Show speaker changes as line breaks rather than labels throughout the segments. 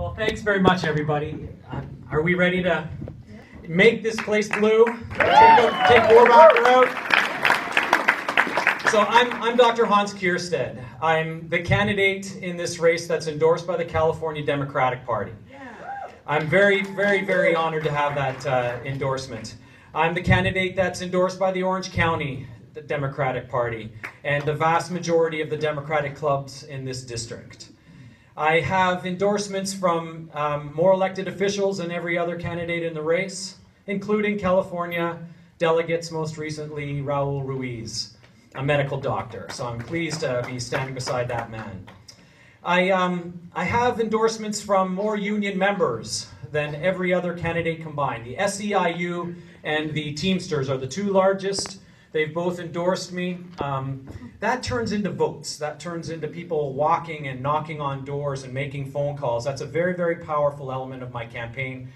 Well, thanks very much, everybody. Are we ready to make this place blue? Take Warbacker out? So I'm Dr. Hans Kierstead. I'm the candidate in this race that's endorsed by the California Democratic Party. I'm very, very, very honored to have that endorsement. I'm the candidate that's endorsed by the Orange County the Democratic Party and the vast majority of the Democratic clubs in this district. I have endorsements from more elected officials than every other candidate in the race, including California delegates, most recently Raul Ruiz, a medical doctor. So I'm pleased to be standing beside that man. I have endorsements from more union members than every other candidate combined. The SEIU and the Teamsters are the two largest. They've both endorsed me. That turns into votes. That turns into people walking and knocking on doors and making phone calls. That's a very, very powerful element of my campaign.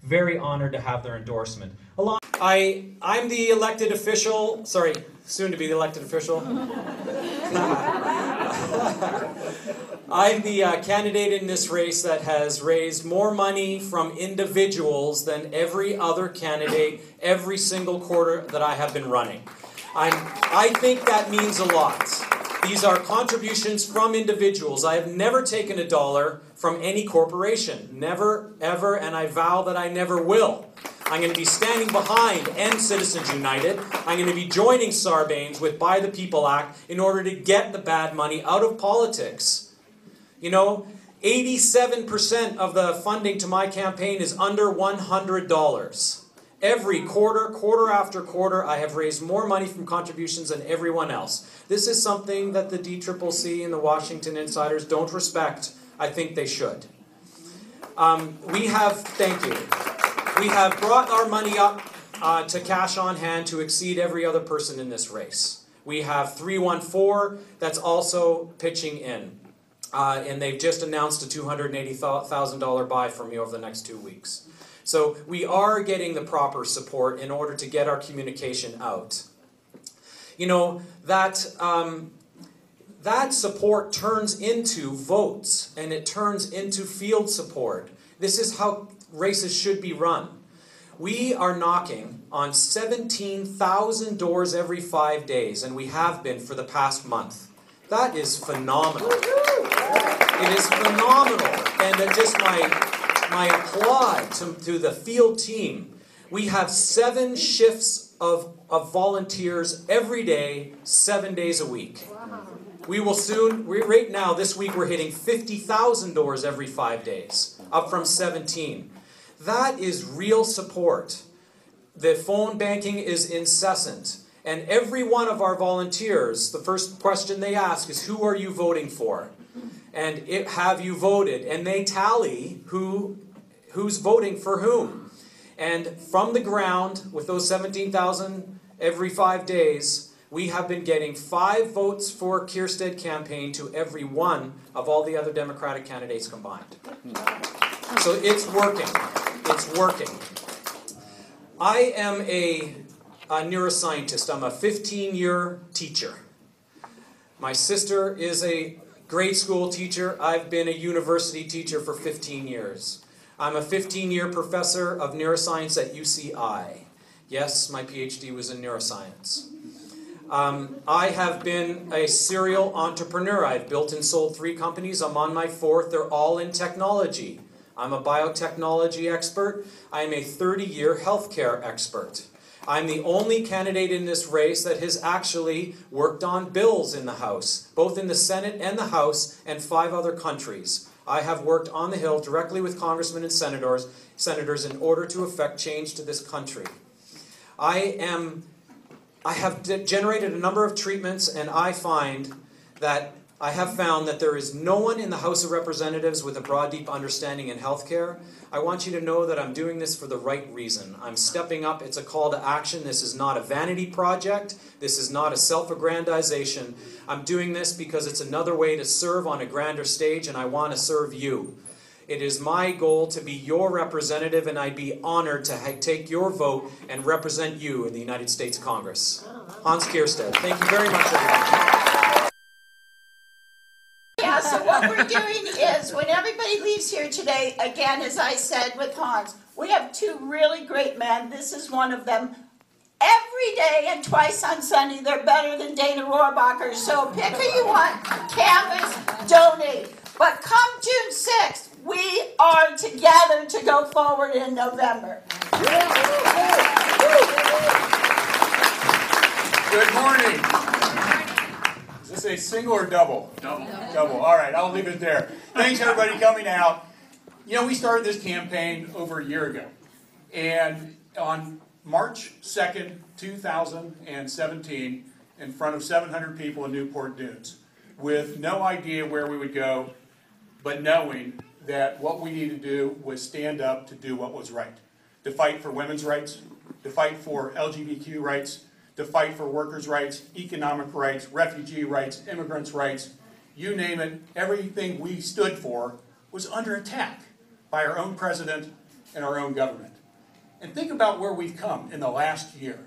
Very honored to have their endorsement. I'm the elected official, sorry, soon to be the elected official. I'm the candidate in this race that has raised more money from individuals than every other candidate every single quarter that I have been running. I think that means a lot. These are contributions from individuals. I have never taken a dollar from any corporation. Never, ever, and I vow that I never will. I'm going to be standing behind End Citizens United. I'm going to be joining Sarbanes with Buy the People Act in order to get the bad money out of politics. You know, 87% of the funding to my campaign is under $100. Every quarter after quarter, I have raised more money from contributions than everyone else. This is something that the DCCC and the Washington insiders don't respect. I think they should. Thank you. We have brought our money up to cash on hand to exceed every other person in this race. We have 314 that's also pitching in. And they've just announced a $280,000 buy from me over the next 2 weeks. So we are getting the proper support in order to get our communication out. You know, that support turns into votes, and it turns into field support. This is how races should be run. We are knocking on 17,000 doors every 5 days, and we have been for the past month. That is phenomenal. It is phenomenal. And just my applaud to the field team. We have 7 shifts of volunteers every day, 7 days a week. We will soon, right now, this week we're hitting 50,000 doors every 5 days, up from 17. That is real support. The phone banking is incessant. And every one of our volunteers, the first question they ask is, who are you voting for? And have you voted? And they tally who's voting for whom. And from the ground, with those 17,000 every 5 days, we have been getting 5 votes for Kierstead campaign to every one of all the other Democratic candidates combined. So it's working. It's working. I am a neuroscientist. I'm a 15-year teacher. My sister is a grade school teacher. I've been a university teacher for 15 years. I'm a 15-year professor of neuroscience at UCI. Yes, my PhD was in neuroscience. I have been a serial entrepreneur. I've built and sold 3 companies. I'm on my 4th. They're all in technology. I'm a biotechnology expert. I'm a 30-year healthcare expert. I'm the only candidate in this race that has actually worked on bills in the House, both in the Senate and the House and 5 other countries. I have worked on the Hill directly with congressmen and senators in order to effect change to this country. I have generated a number of treatments, and I have found that there is no one in the House of Representatives with a broad, deep understanding in healthcare. I want you to know that I'm doing this for the right reason. I'm stepping up. It's a call to action. This is not a vanity project. This is not a self-aggrandization. I'm doing this because it's another way to serve on a grander stage, and I want to serve you. It is my goal to be your representative, and I'd be honored to take your vote and represent you in the United States Congress. Hans Kierstead. Thank you very much, everybody.
Yeah, so what we're doing is when everybody nobody leaves here today, again, as I said with Hans, we have two really great men. This is one of them. Every day and twice on Sunday, they're better than Dana Rohrabacher. So pick who you want, canvas, donate. But come June 6th, we are together to go forward in November.
Good morning. Is this a single or double? Double. Double. All right, I'll leave it there. Thanks, everybody, coming out. You know, we started this campaign over a year ago. And on March 2nd, 2017, in front of 700 people in Newport Dunes, with no idea where we would go, but knowing that what we needed to do was stand up to do what was right. To fight for women's rights, to fight for LGBTQ rights, to fight for workers' rights, economic rights, refugee rights, immigrants' rights, you name it, everything we stood for was under attack by our own president and our own government. And think about where we've come in the last year.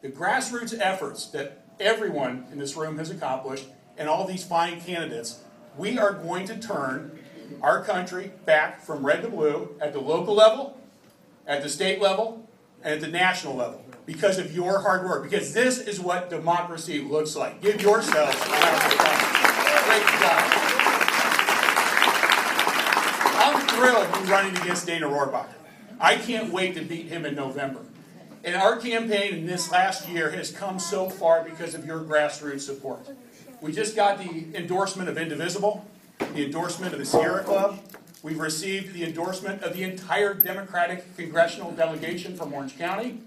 The grassroots efforts that everyone in this room has accomplished and all these fine candidates, we are going to turn our country back from red to blue at the local level, at the state level, and at the national level because of your hard work. Because this is what democracy looks like. Give yourselves a round of applause. Great job. I'm thrilled to be running against Dana Rohrabacher. I can't wait to beat him in November. And our campaign in this last year has come so far because of your grassroots support. We just got the endorsement of Indivisible, the endorsement of the Sierra Club. We've received the endorsement of the entire Democratic congressional delegation from Orange County.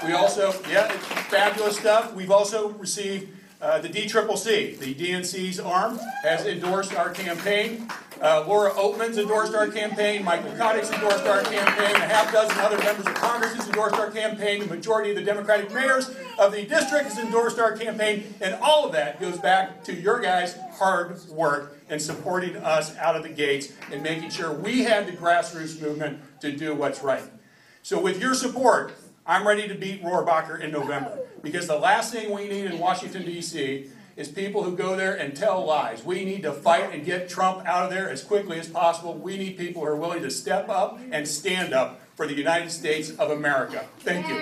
We also, yeah, it's fabulous stuff. We've also received the DCCC, the DNC's arm, has endorsed our campaign. Laura Oatman's endorsed our campaign. Michael Cottick's endorsed our campaign. A half dozen other members of Congress has endorsed our campaign. The majority of the Democratic mayors of the district has endorsed our campaign. And all of that goes back to your guys' hard work and supporting us out of the gates and making sure we had the grassroots movement to do what's right. So with your support, I'm ready to beat Rohrabacher in November. Because the last thing we need in Washington, D.C. is people who go there and tell lies. We need to fight and get Trump out of there as quickly as possible. We need people who are willing to step up and stand up for the United States of America. Thank you.